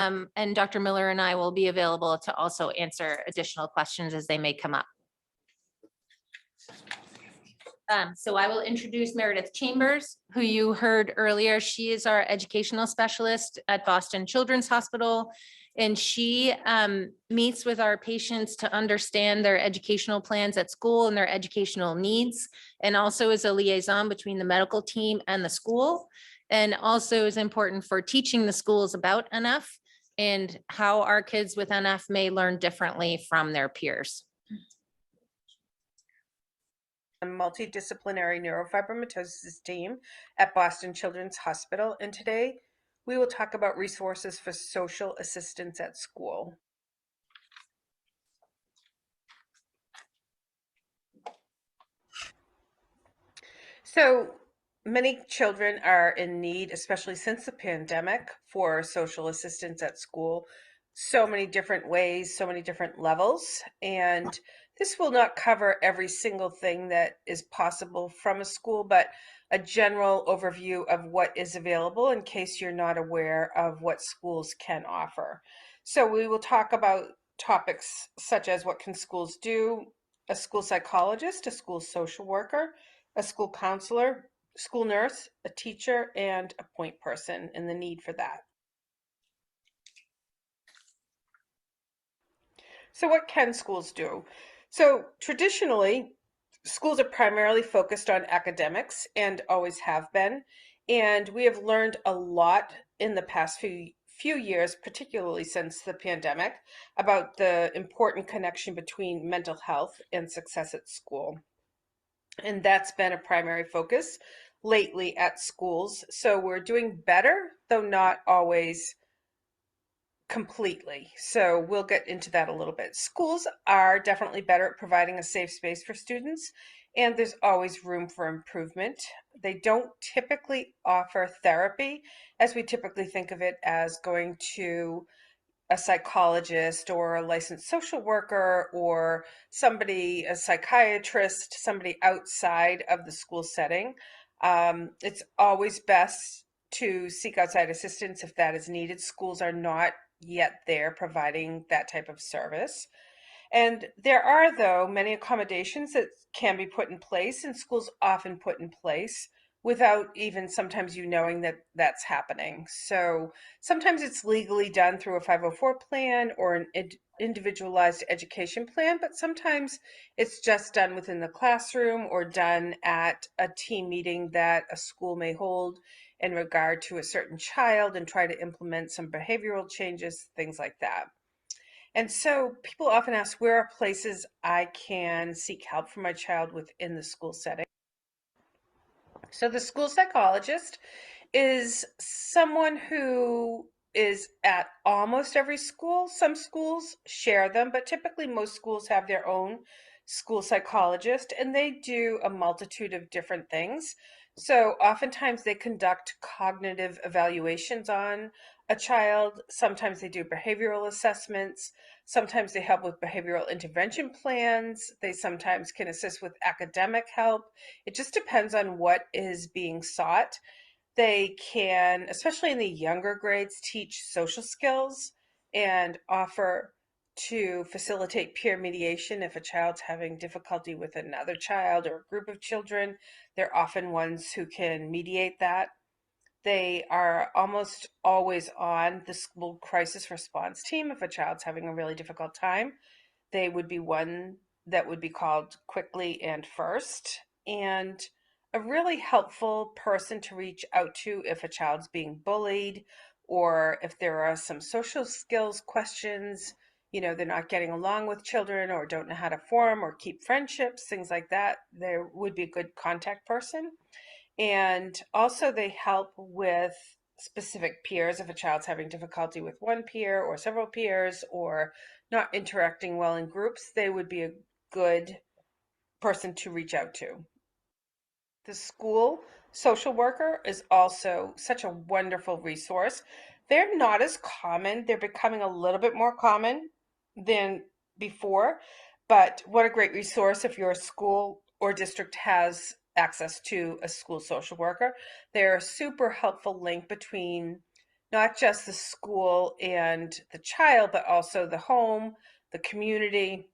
And Dr. Miller and I will be available to also answer additional questions as they may come up. So I will introduce Meredith Chambers, who you heard earlier. She is our educational specialist at Boston Children's Hospital, and she meets with our patients to understand their educational plans at school and their educational needs, and also is a liaison between the medical team and the school, and also is important for teaching the schools about NF and how our kids with NF may learn differently from their peers. A multidisciplinary neurofibromatosis team at Boston Children's Hospital, and today we will talk about resources for social assistance at school. So many children are in need, especially since the pandemic, for social assistance at school. So many different ways, so many different levels, and this will not cover every single thing that is possible from a school, but a general overview of what is available in case you're not aware of what schools can offer. So we will talk about topics such as what can schools do, a school psychologist, a school social worker, a school counselor, school nurse, a teacher, and a point person, and the need for that. So what can schools do? So traditionally, schools are primarily focused on academics and always have been. And we have learned a lot in the past few years, particularly since the pandemic, about the important connection between mental health and success at school. And that's been a primary focus lately at schools. So we're doing better, though not always completely. So we'll get into that a little bit. Schools are definitely better at providing a safe space for students, and there's always room for improvement. They don't typically offer therapy as we typically think of it as going to a psychologist or a licensed social worker or somebody, a psychiatrist, somebody outside of the school setting. It's always best to seek outside assistance if that is needed. Schools are not yet there providing that type of service. And there are, though, many accommodations that can be put in place, and schools often put in place without even sometimes you knowing that that's happening. So sometimes it's legally done through a 504 plan or an individualized education plan, but sometimes it's just done within the classroom or done at a team meeting that a school may hold in regard to a certain child and try to implement some behavioral changes, things like that. And so people often ask, where are places I can seek help for my child within the school setting? So the school psychologist is someone who is at almost every school. Some schools share them, but typically most schools have their own school psychologist, and they do a multitude of different things. So oftentimes they conduct cognitive evaluations on a child. Sometimes they do behavioral assessments. Sometimes they help with behavioral intervention plans. They sometimes can assist with academic help. It just depends on what is being sought. They can, especially in the younger grades, teach social skills and offer to facilitate peer mediation if a child's having difficulty with another child or a group of children. They're often ones who can mediate that. They are almost always on the school crisis response team if a child's having a really difficult time. They would be one that would be called quickly and first, and a really helpful person to reach out to if a child's being bullied or if there are some social skills questions, they're not getting along with children or don't know how to form or keep friendships, things like that. There would be a good contact person. And also they help with specific peers if a child's having difficulty with one peer or several peers or not interacting well in groups, they would be a good person to reach out to. The school social worker is also such a wonderful resource. They're not as common. They're becoming a little bit more common than before, but what a great resource if your school or district has access to a school social worker. They're a super helpful link between not just the school and the child, but also the home, the community,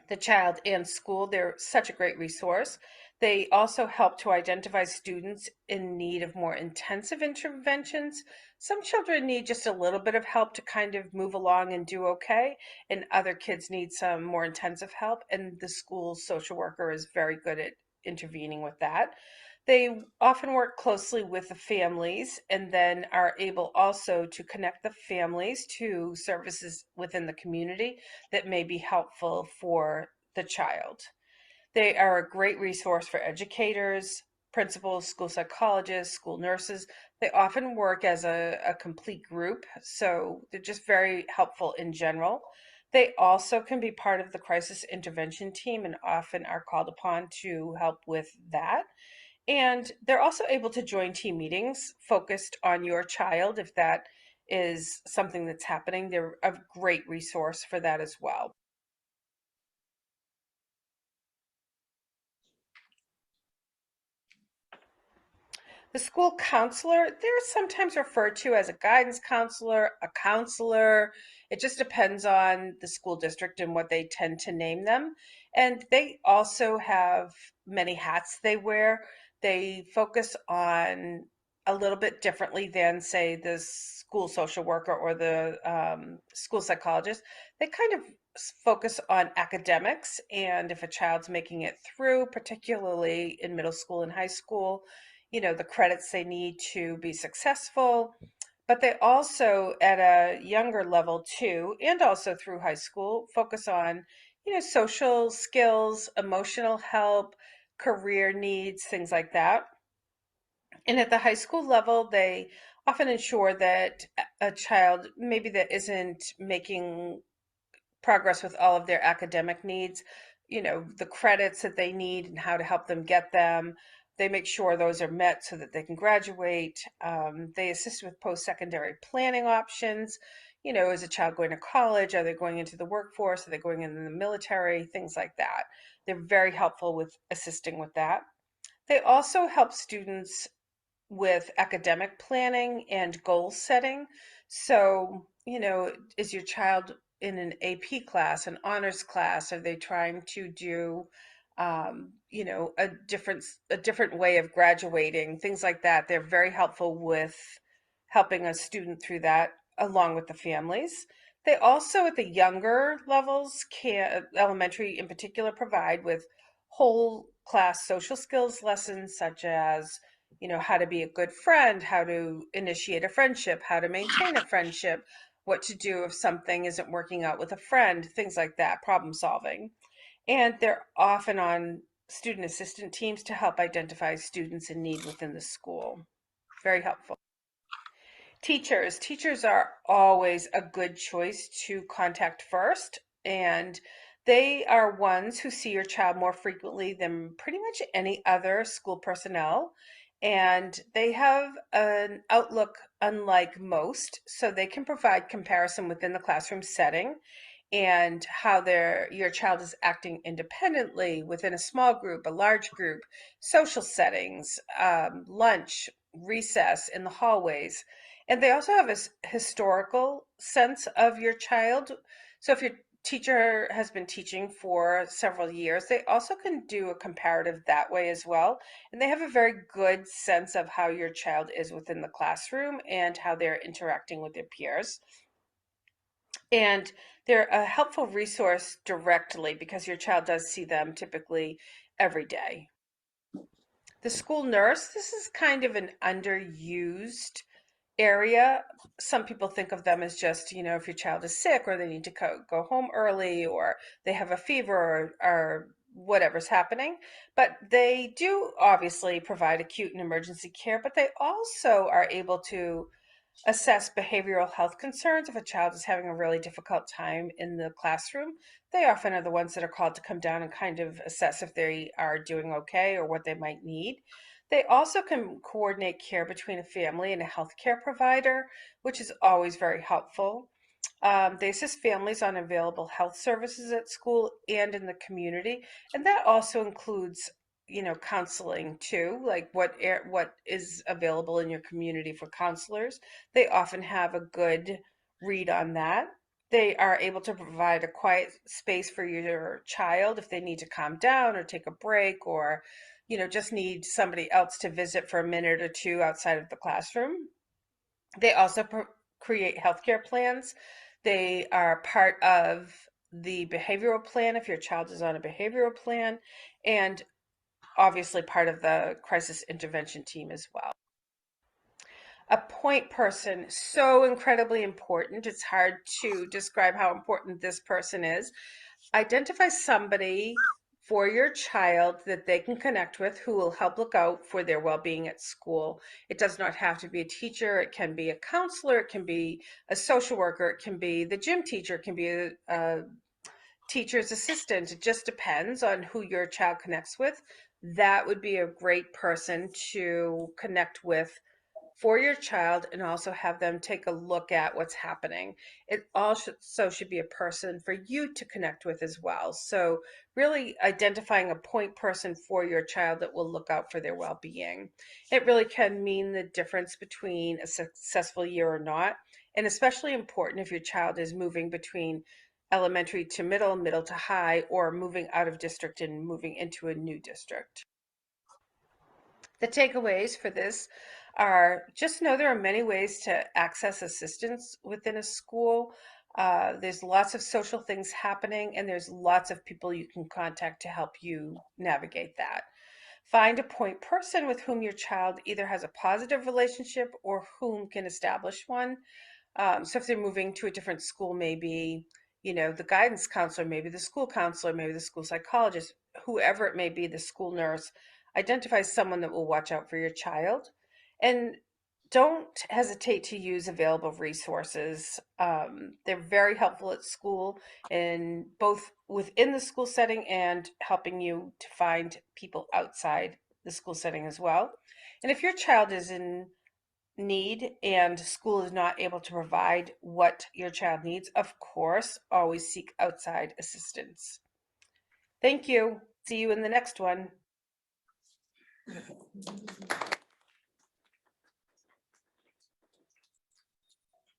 the child and school. They're such a great resource. They also help to identify students in need of more intensive interventions. Some children need just a little bit of help to kind of move along and do okay, and other kids need some more intensive help, and the school social worker is very good at intervening with that. They often work closely with the families and then are able also to connect the families to services within the community that may be helpful for the child. They are a great resource for educators, principals, school psychologists, school nurses. They often work as a complete group, so they're just very helpful in general. They also can be part of the crisis intervention team and often are called upon to help with that. And they're also able to join team meetings focused on your child if that is something that's happening. They're a great resource for that as well. The school counselor, they're sometimes referred to as a guidance counselor, a counselor. It just depends on the school district and what they tend to name them. And they also have many hats they wear. They focus on a little bit differently than, say, the school social worker or the school psychologist. They kind of focus on academics and if a child's making it through, particularly in middle school and high school, the credits they need to be successful. But they also, at a younger level too, and also through high school, focus on, social skills, emotional help, career needs, things like that. And at the high school level, they often ensure that a child maybe that isn't making progress with all of their academic needs, the credits that they need and how to help them get them. They make sure those are met so that they can graduate. They assist with post secondary planning options. Is a child going to college? Are they going into the workforce? Are they going into the military? Things like that. They're very helpful with assisting with that. They also help students with academic planning and goal setting. So, is your child in an AP class, an honors class? Are they trying to do, a different way of graduating? Things like that. They're very helpful with helping a student through that, along with the families. They also, at the younger levels, can elementary in particular, provide with whole class social skills lessons such as how to be a good friend, how to initiate a friendship, how to maintain a friendship, what to do if something isn't working out with a friend, things like that, problem solving. And they're often on student assistant teams to help identify students in need within the school. Very helpful. Teachers are always a good choice to contact first, and they are ones who see your child more frequently than pretty much any other school personnel. And they have an outlook unlike most, so they can provide comparison within the classroom setting and how your child is acting independently within a small group, a large group, social settings, lunch, recess, in the hallways. And they also have a historical sense of your child. So if your teacher has been teaching for several years, they also can do a comparative that way as well. And they have a very good sense of how your child is within the classroom and how they're interacting with their peers. And they're a helpful resource directly because your child does see them typically every day. The school nurse, this is kind of an underused area. Some people think of them as just, if your child is sick or they need to go home early or they have a fever or whatever's happening. But they do obviously provide acute and emergency care, but they also are able to assess behavioral health concerns if a child is having a really difficult time in the classroom. They often are the ones that are called to come down and kind of assess if they are doing okay or what they might need. They also can coordinate care between a family and a healthcare provider, which is always very helpful. They assist families on available health services at school and in the community, and that also includes counseling too, like what is available in your community for counselors. They often have a good read on that. They are able to provide a quiet space for your child if they need to calm down or take a break, or just need somebody else to visit for a minute or two outside of the classroom. They also create healthcare plans. They are part of the behavioral plan if your child is on a behavioral plan, and obviously part of the crisis intervention team as well. A point person, so incredibly important. It's hard to describe how important this person is. Identify somebody for your child that they can connect with who will help look out for their well-being at school. It does not have to be a teacher. It can be a counselor. It can be a social worker. It can be the gym teacher. It can be a teacher's assistant. It just depends on who your child connects with. That would be a great person to connect with for your child, and also have them take a look at what's happening. It also should be a person for you to connect with as well. So really identifying a point person for your child that will look out for their well-being. It really can mean the difference between a successful year or not, and especially important if your child is moving between elementary to middle, middle to high, or moving out of district and moving into a new district. The takeaways for this are just know there are many ways to access assistance within a school. There's lots of social things happening, and there's lots of people you can contact to help you navigate that. Find a point person with whom your child either has a positive relationship or whom can establish one. So if they're moving to a different school, maybe, the guidance counselor, maybe the school counselor, maybe the school psychologist, whoever it may be, the school nurse, identify someone that will watch out for your child. And don't hesitate to use available resources. They're very helpful at school, in both within the school setting and helping you to find people outside the school setting as well. And if your child is in need and school is not able to provide what your child needs, of course, always seek outside assistance. Thank you. See you in the next one.